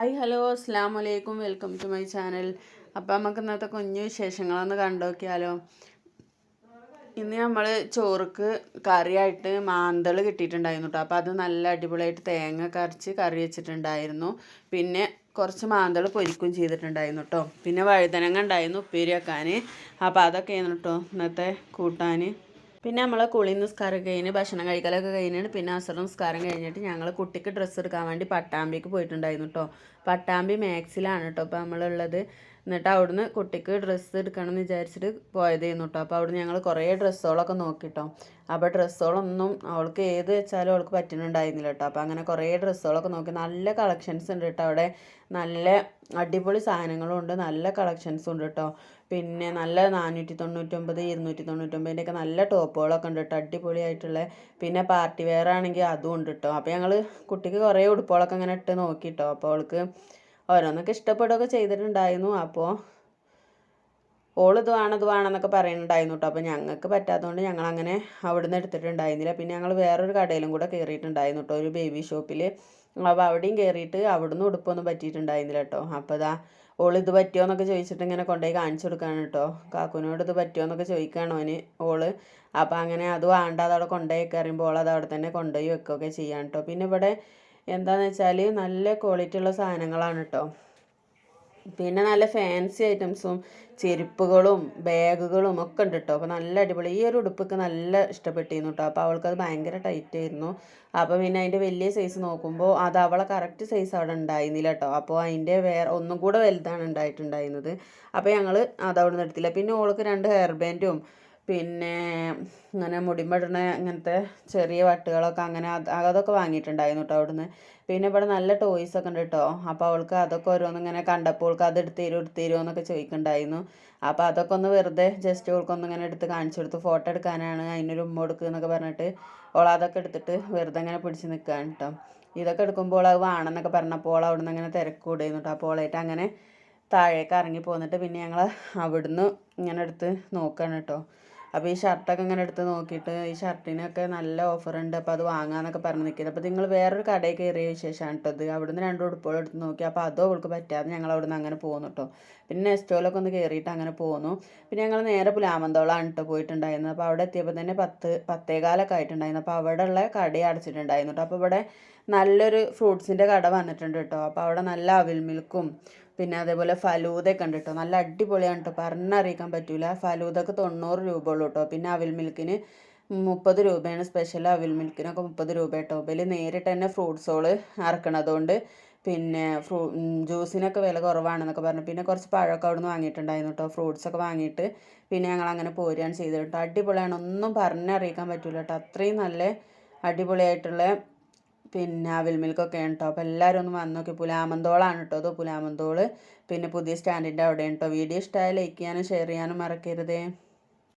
Hi hello അസ്സാം വലൈക്കും welcome to my channel. അപ്പോൾ നമുക്ക് ഇന്നത്തെ കുഞ്ഞു വിശേഷങ്ങളൊന്ന് കണ്ടു നോക്കിയാലോ. ഇന്ന് നമ്മൾ ചോറുക്ക് കറിയായിട്ട് മാന്തൾ കിട്ടിയിട്ടുണ്ടായിരുന്നു കേട്ടോ. അപ്പോൾ അത് നല്ല അടിപൊളിയായിട്ട് തേങ്ങ അരച്ച് കറി വെച്ചിട്ടുണ്ടായിരുന്നു. പിന്നെ കുറച്ച് മാന്തൾ പൊരിക്കും ചെയ്തിട്ടുണ്ടായിരുന്നു കേട്ടോ. പിന്നെ വഴുതനങ്ങ ഉണ്ടായിരുന്നു ഉപ്പേരി വെക്കാൻ. അപ്പോൾ അതൊക്കെയാണ് കേട്ടോ ഇന്നത്തെ കൂട്ടാൻ. പിന്നെ നമ്മൾ കുളി നിസ്കാരം കഴിഞ്ഞ് ഭക്ഷണം കഴിക്കലൊക്കെ കഴിഞ്ഞിട്ട് പിന്നെ അസർ നിസ്കാരം കഴിഞ്ഞിട്ട് ഞങ്ങൾ കുട്ടിക്ക് ഡ്രസ്സ് എടുക്കാൻ വേണ്ടി പട്ടാമ്പിക്ക് പോയിട്ടുണ്ടായിരുന്നു കേട്ടോ. പട്ടാമ്പി മാക്സിലാണ് കേട്ടോ ഇപ്പോൾ നമ്മളുള്ളത്. എന്നിട്ട് അവിടുന്ന് കുട്ടിക്ക് ഡ്രസ്സ് എടുക്കണം എന്ന് വിചാരിച്ചിട്ട് പോയതായിരുന്നു കേട്ടോ. അപ്പോൾ അവിടുന്ന് ഞങ്ങൾ കുറേ ഡ്രസ്സുകളൊക്കെ നോക്കിട്ടോ. അപ്പോൾ ഡ്രസ്സുകളൊന്നും അവൾക്ക് ഏത് വെച്ചാലും അവൾക്ക് പറ്റുന്നുണ്ടായിരുന്നില്ല കേട്ടോ. അപ്പോൾ അങ്ങനെ കുറേ ഡ്രസ്സുകളൊക്കെ നോക്കി. നല്ല കളക്ഷൻസ് ഉണ്ട് കേട്ടോ അവിടെ. നല്ല അടിപൊളി സാധനങ്ങളും ഉണ്ട്, നല്ല കളക്ഷൻസും ഉണ്ട് കേട്ടോ. പിന്നെ നല്ല 499 299ഒക്കെ നല്ല ടോപ്പുകളൊക്കെ ഉണ്ട് കേട്ടോ, അടിപൊളിയായിട്ടുള്ള. പിന്നെ പാർട്ടി വെയർ ആണെങ്കിൽ അതും ഉണ്ട് കേട്ടോ. അപ്പോൾ ഞങ്ങൾ കുട്ടിക്ക് കുറേ ഉടുപ്പുകളൊക്കെ അങ്ങനെ ഇട്ട് നോക്കിട്ടോ. അപ്പോൾ അവൾക്ക് ഓരോന്നൊക്കെ ഇഷ്ടപ്പെടുകയൊക്കെ ചെയ്തിട്ടുണ്ടായിരുന്നു. അപ്പോൾ ഇത് വേണമെന്നൊക്കെ പറയുന്നുണ്ടായിരുന്നു കേട്ടോ. അപ്പോൾ ഞങ്ങൾക്ക് പറ്റാത്തതുകൊണ്ട് ഞങ്ങളങ്ങനെ അവിടുന്ന് എടുത്തിട്ടുണ്ടായിരുന്നില്ല. പിന്നെ ഞങ്ങൾ വേറൊരു കടയിലും കൂടെ കയറിയിട്ടുണ്ടായിരുന്നു കേട്ടോ, ഒരു ബേബി ഷോപ്പിൽ. അപ്പോൾ അവിടെയും കയറിയിട്ട് അവിടുന്ന് ഉടുപ്പൊന്നും പറ്റിയിട്ടുണ്ടായിരുന്നില്ല കേട്ടോ. അപ്പോൾ ഇത് പറ്റുമോ എന്നൊക്കെ ചോദിച്ചിട്ട് ഇങ്ങനെ കൊണ്ടുപോയി കാണിച്ചു കൊടുക്കുകയാണ് കേട്ടോ. കാക്കുവിനോട് ഇത് പറ്റുമോ എന്നൊക്കെ ചോദിക്കുകയാണ് ഓള്. അപ്പോൾ അങ്ങനെ അത് വേണ്ട, അതവിടെ കൊണ്ടുപോയി കയറുമ്പോൾ അത് അവിടെ തന്നെ കൊണ്ടുപോയി വെക്കുകയൊക്കെ ചെയ്യാൻ കേട്ടോ. പിന്നെ ഇവിടെ എന്താണെന്ന് വെച്ചാൽ നല്ല ക്വാളിറ്റി ഉള്ള സാധനങ്ങളാണ് കേട്ടോ. പിന്നെ നല്ല ഫാൻസി ഐറ്റംസും ചെരുപ്പുകളും ബാഗുകളും ഒക്കെ ഉണ്ട് കേട്ടോ. അപ്പോൾ നല്ല അടിപൊളി. ഈ ഒരു ഉടുപ്പൊക്കെ നല്ല ഇഷ്ടപ്പെട്ടിരുന്നു കേട്ടോ. അപ്പോൾ അവൾക്കത് ഭയങ്കര ടൈറ്റ് ആയിരുന്നു. അപ്പോൾ പിന്നെ അതിൻ്റെ വലിയ സൈസ് നോക്കുമ്പോൾ അത് അവളെ കറക്റ്റ് സൈസ് അവിടെ ഉണ്ടായിരുന്നില്ല കേട്ടോ. അപ്പോൾ അതിൻ്റെ വേറെ ഒന്നും കൂടെ വലുതാണ് ഉണ്ടായിട്ടുണ്ടായിരുന്നത്. അപ്പോൾ ഞങ്ങൾ അതവിടെ നിന്ന് എടുത്തില്ല. പിന്നെ ഓൾക്ക് 2 ഹെയർ ബാൻഡും പിന്നെ ഇങ്ങനെ മുടിമടണ ഇങ്ങനത്തെ ചെറിയ വട്ടുകളൊക്കെ അങ്ങനെ അതൊക്കെ വാങ്ങിയിട്ടുണ്ടായിരുന്നു കേട്ടോ അവിടുന്ന്. പിന്നെ ഇവിടെ നല്ല ടോയ്സൊക്കെ ഉണ്ട് കേട്ടോ. അപ്പോൾ അവൾക്ക് അതൊക്കെ ഓരോന്നിങ്ങനെ കണ്ടപ്പോൾ അവൾക്ക് അത് എടുത്ത് തരുമോ എന്നൊക്കെ ചോദിക്കുന്നുണ്ടായിരുന്നു. അപ്പോൾ അതൊക്കെ ഒന്ന് വെറുതെ ജസ്റ്റ് അവൾക്കൊന്ന് ഇങ്ങനെ എടുത്ത് കാണിച്ചു കൊടുത്തു. ഫോട്ടോ എടുക്കാനാണ്, അതിനൊരു ഉമ്മ കൊടുക്കുക എന്നൊക്കെ പറഞ്ഞിട്ട് അതൊക്കെ എടുത്തിട്ട് വെറുതെ ഇങ്ങനെ പിടിച്ച് നിൽക്കുകയാണ് കേട്ടോ. ഇതൊക്കെ എടുക്കുമ്പോൾ അത് വേണമെന്നൊക്കെ പറഞ്ഞപ്പോൾ അവിടെ നിന്ന് അങ്ങനെ തിരക്കൂടായിരുന്നു കേട്ടോ. അപ്പോൾ അവളായിട്ട് അങ്ങനെ താഴേക്ക് ഇറങ്ങി പോന്നിട്ട് പിന്നെ ഞങ്ങൾ അവിടുന്ന് ഇങ്ങനെ എടുത്ത് നോക്കുകയാണ് കേട്ടോ. അപ്പോൾ ഈ ഷർട്ടൊക്കെ ഇങ്ങനെ എടുത്ത് നോക്കിയിട്ട് ഈ ഷർട്ടിനൊക്കെ നല്ല ഓഫറുണ്ട്, അപ്പോൾ അത് വാങ്ങാമെന്നൊക്കെ പറഞ്ഞ് നിൽക്കുന്നത്. അപ്പോൾ നിങ്ങൾ വേറൊരു കടയിൽ കയറിയ വിശേഷമാണ് കേട്ടോ ഇത്. അവിടുന്ന് 2 ഉടുപ്പുകൾ എടുത്ത് നോക്കി. അപ്പോൾ അതോ അവൾക്ക് പറ്റാതെ ഞങ്ങൾ അവിടുന്ന് അങ്ങനെ പോകുന്നു കേട്ടോ. പിന്നെ നെസ്റ്റോലൊക്കെ ഒന്ന് കയറിയിട്ട് അങ്ങനെ പോന്നു. പിന്നെ ഞങ്ങൾ നേരെ പുലാമന്തോളാണ് കേട്ടോ പോയിട്ടുണ്ടായിരുന്നത്. അപ്പോൾ അവിടെ എത്തിയപ്പോൾ തന്നെ 10 ആയിട്ടുണ്ടായിരുന്നു. അപ്പോൾ അവിടെ ഉള്ള കട അടച്ചിട്ടുണ്ടായിരുന്നു കേട്ടോ. അപ്പോൾ ഇവിടെ നല്ലൊരു ഫ്രൂട്ട്സിൻ്റെ കട വന്നിട്ടുണ്ട് കേട്ടോ. അപ്പോൾ അവിടെ നല്ല അവിൽ മിൽക്കും പിന്നെ അതേപോലെ ഫലൂദയൊക്കെ ഉണ്ട് കേട്ടോ. നല്ല അടിപൊളിയാണ് കേട്ടോ, പറഞ്ഞറിയിക്കാൻ പറ്റില്ല. ഫലൂദക്ക് 90 രൂപ ഉള്ളൂ കേട്ടോ. പിന്നെ അവിൽ മിൽക്കിന് 30 രൂപയാണ്. സ്പെഷ്യൽ അവിൽ മിൽക്കിനൊക്കെ 30 രൂപ കേട്ടോ. ഇതിൽ നേരിട്ട് തന്നെ ഫ്രൂട്ട്സുകൾ ഇറക്കണതുകൊണ്ട് പിന്നെ ജ്യൂസിനൊക്കെ വില കുറവാണെന്നൊക്കെ പറഞ്ഞു. പിന്നെ കുറച്ച് പഴമൊക്കെ അവിടെ നിന്ന് വാങ്ങിയിട്ടുണ്ടായിരുന്നു കേട്ടോ. ഫ്രൂട്ട്സൊക്കെ വാങ്ങിയിട്ട് പിന്നെ ഞങ്ങൾ അങ്ങനെ പോരുകയാണ് ചെയ്തത് കേട്ടോ. അടിപൊളിയാണ്, ഒന്നും പറഞ്ഞറിയിക്കാൻ പറ്റില്ല കേട്ടോ. അത്രയും നല്ല അടിപൊളിയായിട്ടുള്ള പിന്നെ അവിൽ മിൽക്കൊക്കെ ആണ് കേട്ടോ. അപ്പോൾ എല്ലാവരും ഒന്ന് വന്ന് നോക്കി. പുലാമന്തോളാണ് കേട്ടോ അത്, പുലാമന്തോള്. പിന്നെ പുതിയ സ്റ്റാൻഡിൻ്റെ അവിടെയാണ് കേട്ടോ. വീഡിയോ ഇഷ്ടമായ ലൈക്ക് ചെയ്യാനും ഷെയർ ചെയ്യാനും മറക്കരുതേ.